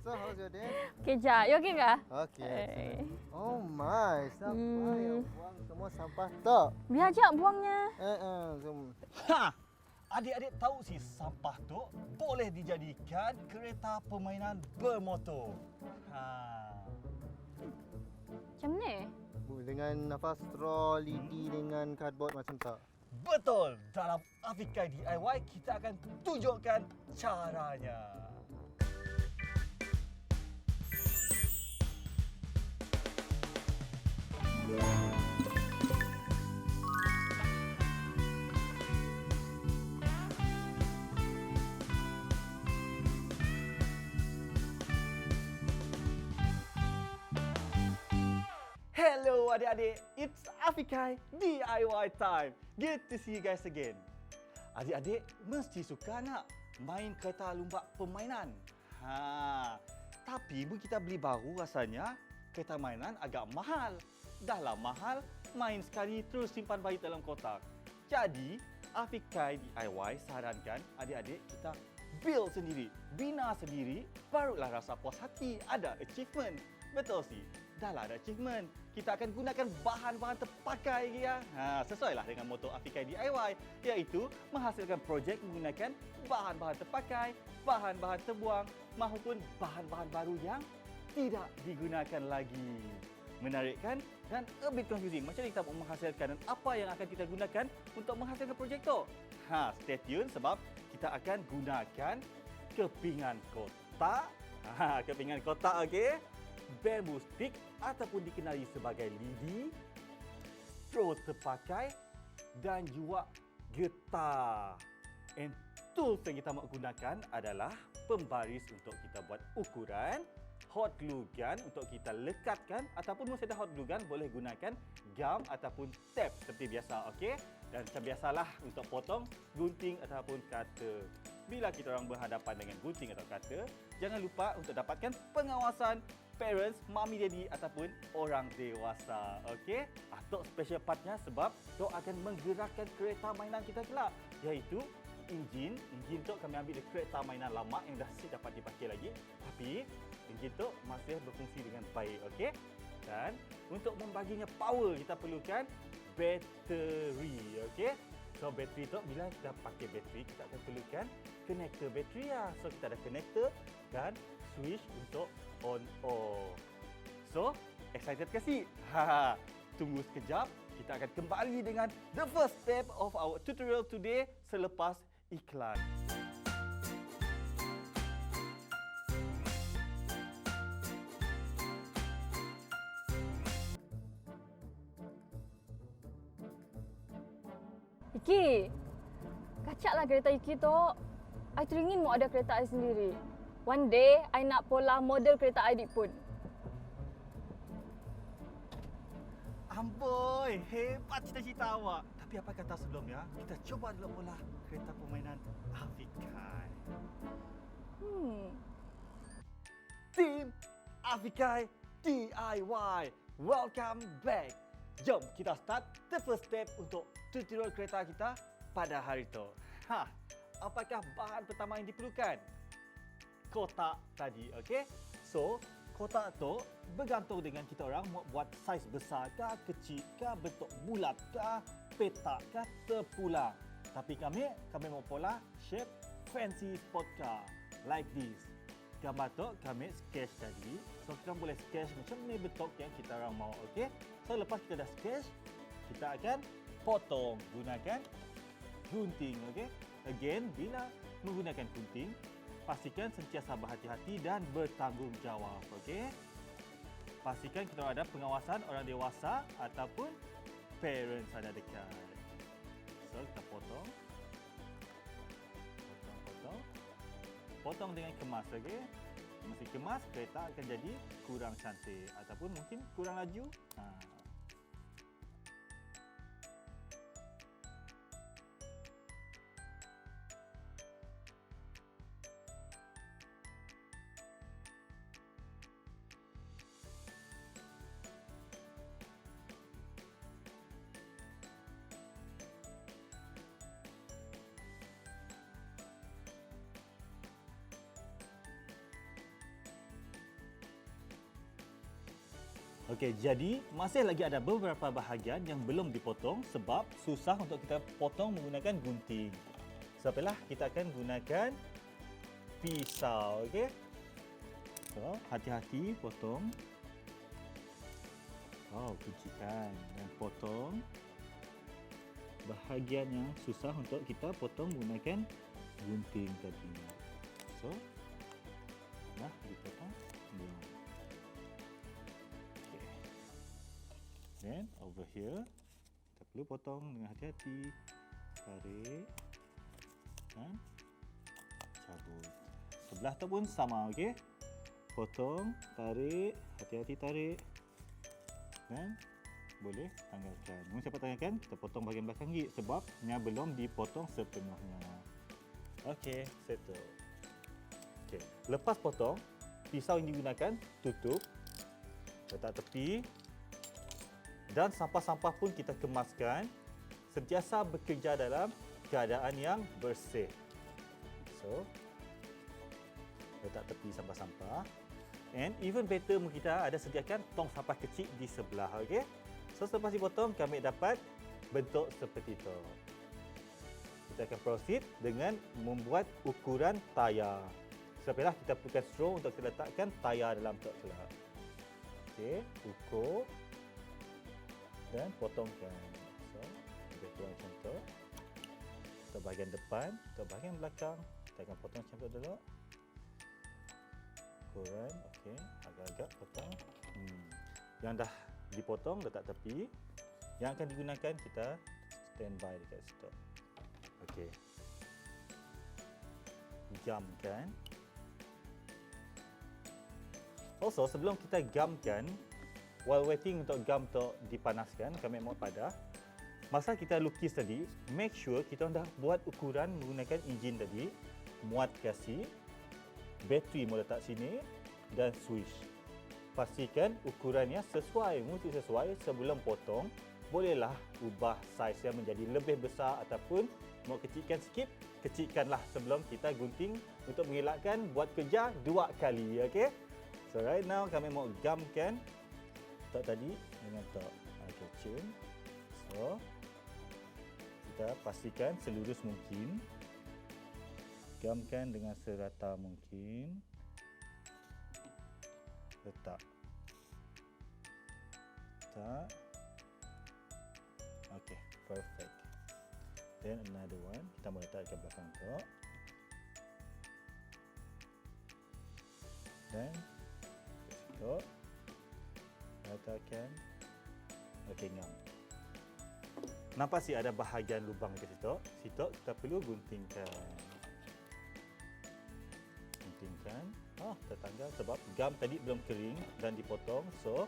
So how's your day? Kejap, you okay kah? Okay. Excellent. Oh my, sampah yang buang semua sampah tak. Biar je buangnya. Ha! Adik-adik tahu si sampah tu boleh dijadikan kereta permainan bermotor. Ha. Macam mana? Dengan apa straw, lidi dengan cardboard macam tak. Betul. Dalam Afikai DIY kita akan tunjukkan caranya. Hello adik-adik, it's Afikai DIY time. Good to see you guys again. Adik-adik mesti suka nak main kereta lumba permainan. Tapi kita beli baru rasanya kereta mainan agak mahal. Dahlah mahal, main sekali terus simpan balik dalam kotak. Jadi, Afikai DIY sarankan adik-adik kita build sendiri, bina sendiri, barulah rasa puas hati, ada achievement. Betul sih. Dahlah ada achievement. Kita akan gunakan bahan-bahan terpakai ya. Sesuailah dengan moto Afikai DIY, iaitu menghasilkan projek menggunakan bahan-bahan terpakai, bahan-bahan terbuang maupun bahan-bahan baru yang tidak digunakan lagi. Menarik kan? Dan a bit confusing. Macam mana kita mau menghasilkan dan apa yang akan kita gunakan untuk menghasilkan projek tu? Stay tune sebab kita akan gunakan kepingan kotak. Kepingan kotak, okey? Bamboo stick ataupun dikenali sebagai lidi, straw terpakai dan juga getah. And tools yang kita mahu gunakan adalah pembaris untuk kita buat ukuran, hot glue gun untuk kita lekatkan ataupun masih ada hot glue gun boleh gunakan gum ataupun tape seperti biasa, okey? Dan macam biasalah untuk potong, gunting ataupun cutter. Bila kita orang berhadapan dengan gunting atau cutter, jangan lupa untuk dapatkan pengawasan parents, mami, daddy ataupun orang dewasa. Okey? Tok special partnya sebab Tok akan menggerakkan kereta mainan kita kelak, iaitu enjin. Enjin tu kami ambil dari kereta mainan lama yang dah dapat dipakai lagi, tapi enjin tu masih berfungsi dengan baik. Okey? Dan untuk membaginya power kita perlukan bateri. Okey? So bateri tu bila kita pakai bateri kita akan perlukan connector bateri ya. So kita ada connector dan switch untuk on off. So, excited ke si? Tunggu sekejap. Kita akan kembali dengan the first step of our tutorial today selepas iklan. Iki, kacaklah kereta Iki tu. I teringin mau ada kereta I sendiri. One day, I nak pola model kereta I pun. Amboi, hebat cita-cita awak. Tapi apa kata sebelumnya, kita cuba dulu pula kereta permainan Afikai. Team Afikai DIY, welcome back. Jom kita start the first step untuk tutorial kereta kita pada hari itu. Apakah bahan pertama yang diperlukan? Kotak tadi, okey? So, kotak tu bergantung dengan kita orang mau buat saiz besar ke, kecil ke, bentuk bulat ke, petak ke, terpulang. Tapi kami mau pola shape fancy sport car like this. Gambar tu kami sketch tadi. So, kita boleh sketch macam ni bentuk yang kita orang mau, okey? So, lepas kita dah sketch, kita akan potong gunakan gunting, okey? Again, bila menggunakan gunting, pastikan sentiasa berhati-hati dan bertanggungjawab, okey? Pastikan kita ada pengawasan orang dewasa ataupun parents ada dekat. So, kita potong. Potong dengan kemas, okey? Mesti kemas, kereta akan jadi kurang cantik ataupun mungkin kurang laju. Okey, jadi masih lagi ada beberapa bahagian yang belum dipotong sebab susah untuk kita potong menggunakan gunting. Sebab itulah kita akan gunakan pisau, okey? So, hati-hati potong. Kuncikan dan potong bahagian yang susah untuk kita potong menggunakan gunting tadi. So, dipotong. Okay. Then over here, kita perlu potong dengan hati-hati. Tarik dan cabut. Sebelah tu pun sama, okey? Potong, tarik, hati-hati tarik. Dan boleh tanggalkan. Mungkin siapa tanyakan, kita potong bahagian belakang gigi sebab nya belum dipotong sepenuhnya. Okey, settle. Okey, lepas potong, pisau yang digunakan tutup, letak tepi dan sampah-sampah pun kita kemaskan. Sentiasa bekerja dalam keadaan yang bersih. So, letak tepi sampah-sampah. And even better mungkin kita ada sediakan tong sampah kecil di sebelah, okey? So selepas dipotong kami dapat bentuk seperti itu. Kita akan proceed dengan membuat ukuran tayar. Sebab itulah kita perlukan straw untuk kita letakkan tayar dalam tok kelab. Okey, ukur dan potongkan. So, kita tuang macam tu. Untuk bahagian depan, untuk bahagian belakang, kita akan potong macam tu dulu. Ukuran, okey, agak-agak potong. Yang dah dipotong letak tepi. Yang akan digunakan kita standby dekat situ. Okey. Gamkan. Also, sebelum kita gamkan, while waiting untuk gam tu dipanaskan, kami mau padah. Masa kita lukis tadi, make sure kita dah buat ukuran menggunakan enjin tadi, muat kasih. Bateri mau letak sini dan switch. Pastikan ukurannya sesuai, mesti sesuai sebelum potong. Bolehlah ubah saiz yang menjadi lebih besar ataupun mau kecilkan sikit, kecilkanlah sebelum kita gunting untuk mengelakkan buat kerja dua kali, okey? So right now kami mau gamkan tok tadi dengan tok kecil. So kita pastikan selurus mungkin. Gamkan dengan serata mungkin. Letak. Okay, perfect. Then another one, kita mau letak ke belakang tu. Dan situ letakkan. Okay, ngam. Nampak sih ada bahagian lubang di situ. Situ kita perlu guntingkan. Tertanggal sebab gam tadi belum kering dan dipotong. So,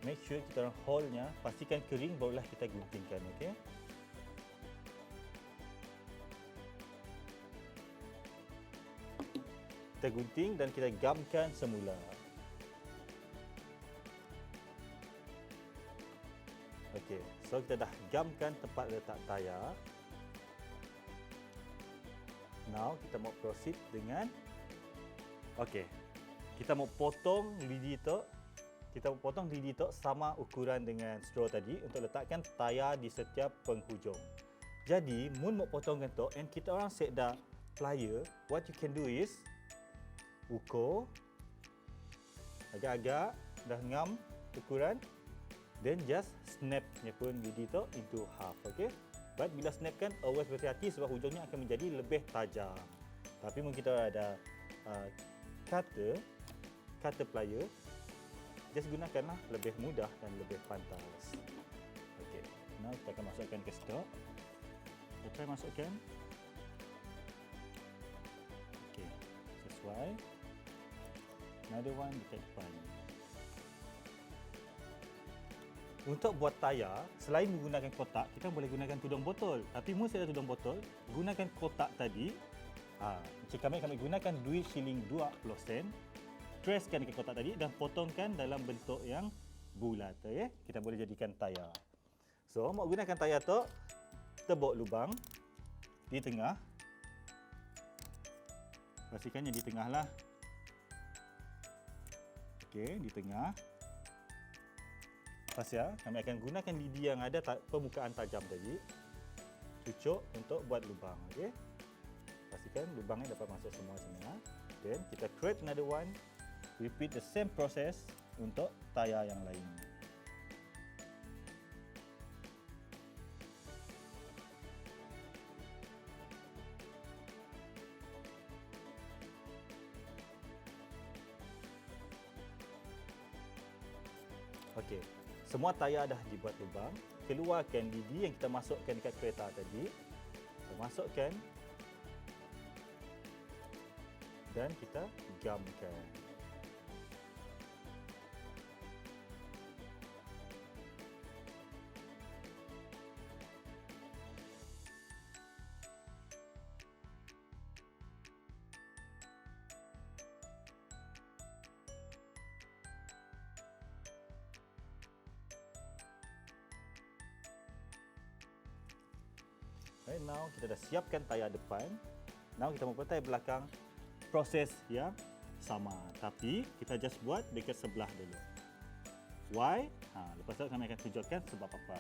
make sure kita orang hole-nya pastikan kering barulah kita guntingkan, okey? Kita gunting dan kita gamkan semula. Okey, so kita dah gamkan tempat letak tayar. Now kita mau proceed dengan okey. Kita mau potong lidi tu. Kita mau potong lidi tu sama ukuran dengan straw tadi untuk letakkan tayar di setiap penghujung. Jadi, mun mau potongkan tu and kita orang set dah plier, what you can do is ukur agak-agak dah ngam ukuran, then just snap nya pun lidi tu into half, okey? But bila snap kan always berhati-hati sebab hujungnya akan menjadi lebih tajam. Tapi mungkin kita ada cutter plier, just gunakanlah, lebih mudah dan lebih pantas. Okey, now kita akan masukkan ke stok. Kita try masukkan. Okey, sesuai. Another one dekat depan. Untuk buat tayar, selain menggunakan kotak, kita boleh gunakan tudung botol. Tapi mesti ada tudung botol, gunakan kotak tadi. Jika kami gunakan duit shilling 20 sen, presskan ke kotak tadi dan potongkan dalam bentuk yang bulat, ya. Kita boleh jadikan tayar. So, mau gunakan tayar tu, tebuk lubang di tengah. Pastikannya di tengah lah. Okey, di tengah. Fasya, kami akan gunakan lidi yang ada permukaan tajam tadi. Cucuk untuk buat lubang, okey? Pastikan lubangnya dapat masuk semua. Then kita create another one. Repeat the same process untuk tayar yang lain. Okey, semua tayar dah dibuat lubang. Keluarkan lidi yang kita masukkan dekat kereta tadi. Kita masukkan dan kita gamkan. Right now kita dah siapkan tayar depan. Now kita mau tayar belakang. Proses yang sama, tapi kita just buat dekat sebelah dulu. Why? Lepas tu kami akan tunjukkan sebab apa.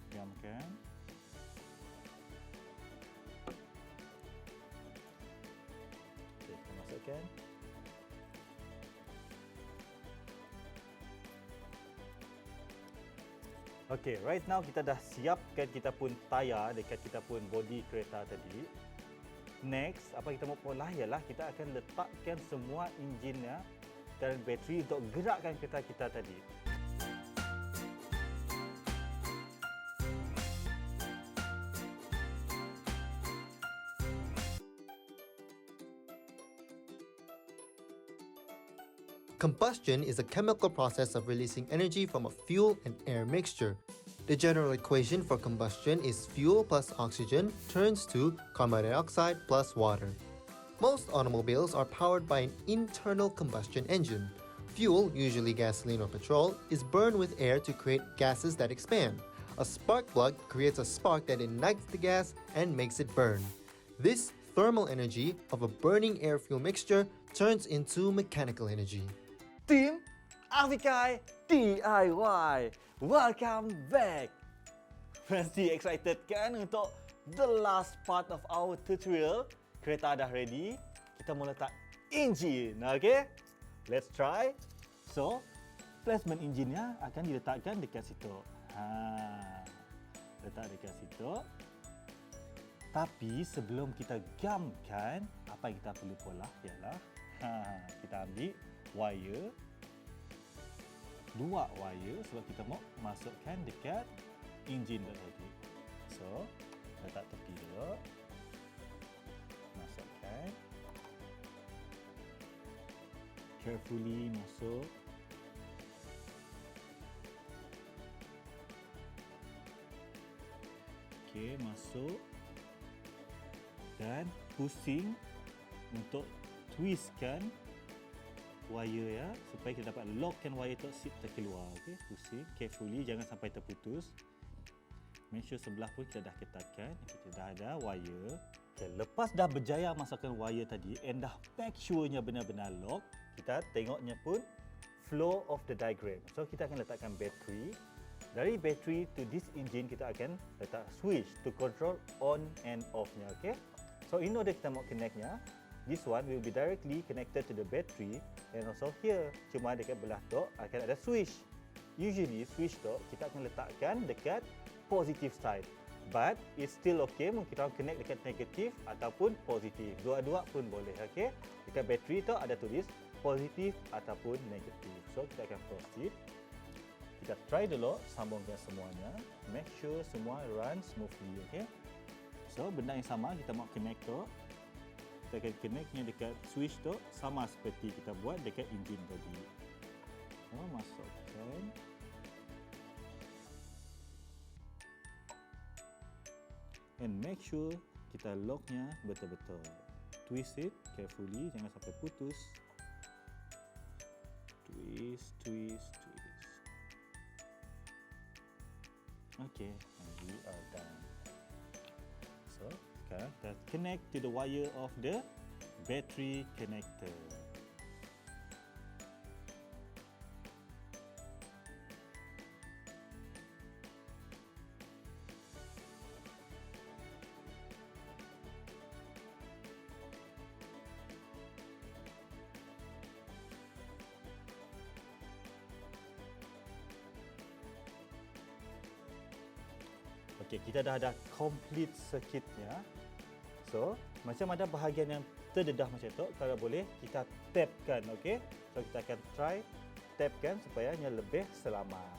Gamkan. Okay, kita masukkan. Okay, right now kita dah siapkan kita pun tayar dekat kita pun body kereta tadi. Next, apa kita mau pola ialah kita akan letakkan semua enjinnya dan bateri untuk gerakkan kereta kita tadi. Combustion is a chemical process of releasing energy from a fuel and air mixture. The general equation for combustion is fuel plus oxygen turns to carbon dioxide plus water. Most automobiles are powered by an internal combustion engine. Fuel, usually gasoline or petrol, is burned with air to create gases that expand. A spark plug creates a spark that ignites the gas and makes it burn. This thermal energy of a burning air fuel mixture turns into mechanical energy. Team Afikai DIY, welcome back. Mesti excited kan untuk the last part of our tutorial? Kereta dah ready, kita mau letak enjin, okay? Let's try. So, placement enjinnya akan diletakkan dekat situ. Letak dekat situ. Tapi sebelum kita gamkan, apa yang kita perlu pola ialah kita ambil wire, 2 wire sebab kita mau masukkan dekat enjin tadi. So, letak tepi dulu. Masukkan. Carefully masuk. Okey, masuk. Dan pusing untuk twistkan wire ya, supaya kita dapat lockkan wire tu terkeluar. Okey, pusing carefully, jangan sampai terputus. Make sure sebelah pun kita dah ketatkan. Kita dah ada wire. Okay, lepas dah berjaya masukkan wire tadi and dah make sure-nya benar-benar lock, kita tengoknya pun flow of the diagram. So kita akan letakkan bateri. Dari bateri to this engine kita akan letak switch to control on and off-nya. Okay? So in order kita mau connect-nya, this one will be directly connected to the battery and also here. Cuma dekat belah tu akan ada switch. Usually switch tu kita akan letakkan dekat positive side. But it's still okay, mungkin kita connect dekat negatif ataupun positif. Dua-dua pun boleh, okay? Dekat bateri tu ada tulis positif ataupun negatif. So kita akan proceed. Kita try dulu sambungkan semuanya. Make sure semua run smoothly, okay? So benda yang sama kita mau connect tu. Kita akan connectnya dekat switch tu sama seperti kita buat dekat enjin tadi. So masukkan. And make sure kita locknya betul-betul. Twist it carefully, jangan sampai putus. Twist, twist, twist. Okay, and we are done. So, sekarang kita connect to the wire of the battery connector. Okey, kita dah ada complete circuitnya. So, macam ada bahagian yang terdedah macam tu, kalau boleh kita tapkan, okey? So, kita akan try tapkan supaya ia lebih selamat.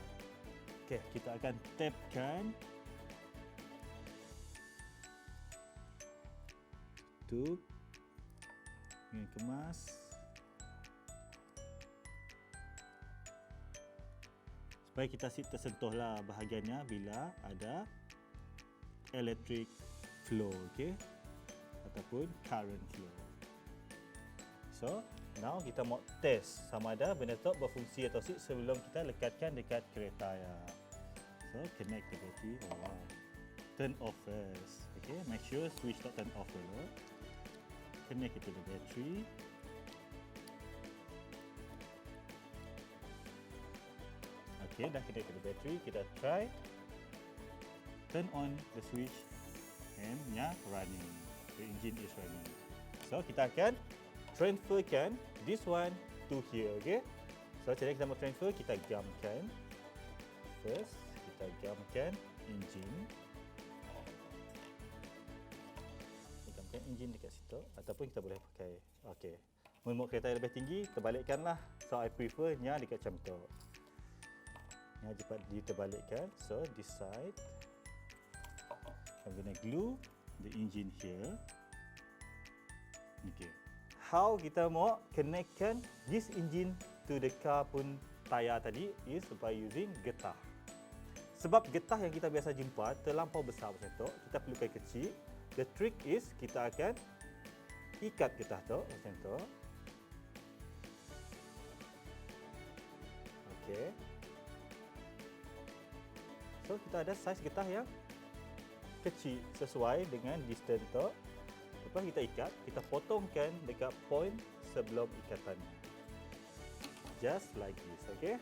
Okey, kita akan tapkan. Tutup. Ini kemas. Supaya kita tersentuhlah bahagiannya bila ada electric flow, okey, ataupun current flow. So, now kita mau test sama ada benda tu berfungsi atau tidak sebelum kita lekatkan dekat kereta ya. So, connect the battery. Oh. Turn off first. Okay, make sure switch tak turn off dulu. Connect it to the battery. Okay, dah connect to the battery. Kita try turn on the switch and nya running. The engine is running. So, kita akan transferkan this one to here, okay? So, cara kita mau transfer, kita gamkan. First, kita gamkan engine. Kita gamkan engine dekat situ ataupun kita boleh pakai. Okay. Untuk kereta yang lebih tinggi, terbalikkanlah. So, I prefer nya dekat macam tu. Nya cepat diterbalikkan. So, this side. I'm gonna glue the engine here. Okay. How kita mau connectkan this engine to the car pun tayar tadi is by using getah. Sebab getah yang kita biasa jumpa terlampau besar macam tu, kita perlukan kecil. The trick is kita akan ikat getah tu macam tu. Okay. So kita ada saiz getah yang kecil sesuai dengan distance tu. Lepas kita ikat, kita potongkan dekat point sebelum ikatannya. Just like this, okay?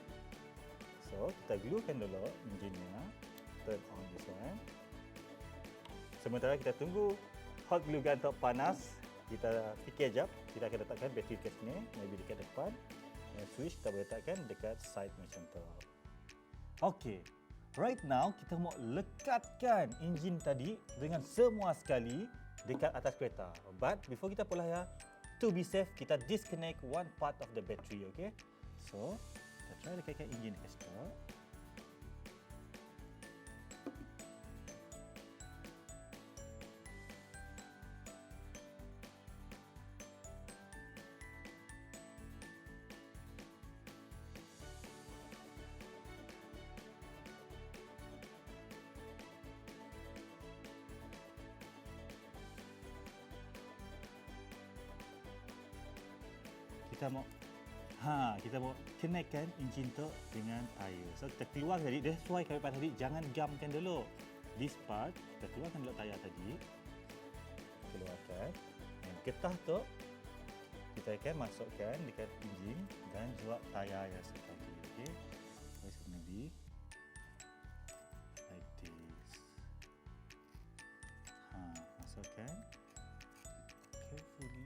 So, kita gluekan dulu engine-nya. Turn on this one. Sementara kita tunggu hot glue gun tu panas, kita fikir jap, kita akan letakkan bateri dekat sini, maybe dekat depan. Dan switch kita boleh letakkan dekat side macam tu. Okay. Right now, kita mau lekatkan engine tadi dengan semua sekali dekat atas kereta. But before kita pelaya, to be safe, kita disconnect one part of the battery, okay? So, kita try lekatkan engine dekat situ. Kita mau connectkan engine tu dengan tayar. So kita keluar tadi, that's why kami tadi jangan gamkan dulu. This part kita keluarkan dulu tayar tadi. Keluarkan. Dan getah tu kita akan masukkan dekat engine dan juga tayar yang sekali. Okay. So it's gonna be like this. Masukkan. Carefully.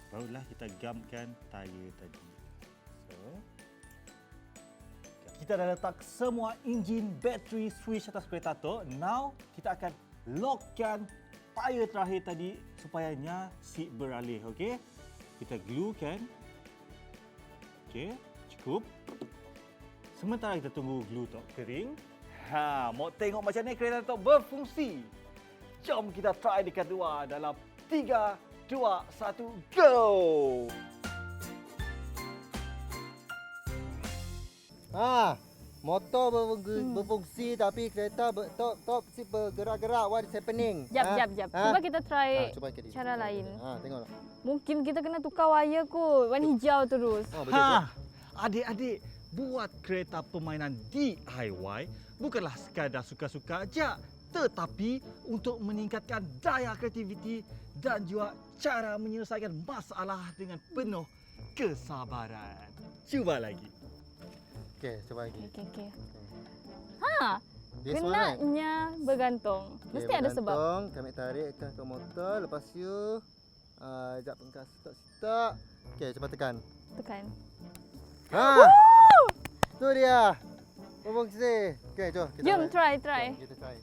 Barulah kita gamkan tayar tadi. So, kita dah letak semua enjin, bateri, switch atas kereta tu. Now, kita akan lockkan tayar terakhir tadi supaya nya seat beralih. Okay? Kita gluekan. Okay, cukup. Sementara kita tunggu glue tu kering. Mau tengok macam ni kereta tu berfungsi. Jom kita try dekat dua dalam 3, 2, 1, go! Motor berfungsi tapi kereta top si bergerak-gerak. What is happening? Jap. Cuba kita try cuba kita cara lain. Tengok. Mungkin kita kena tukar wire kot. Warna hijau terus. Adik-adik, buat kereta permainan DIY bukanlah sekadar suka-suka aja, tetapi untuk meningkatkan daya kreativiti dan juga cara menyelesaikan masalah dengan penuh kesabaran. Cuba lagi. Okey, cuba lagi. Okey. This one, right? Kenanya bergantung. Mesti ada sebab. Kami tarik ke motor, lepas tu Sekejap engkau sitok-sitok. Okey, cuba tekan. Tekan. Ha! Tu dia. Bumbung sisir. Okey, jom. Jom try. Jom, kita try.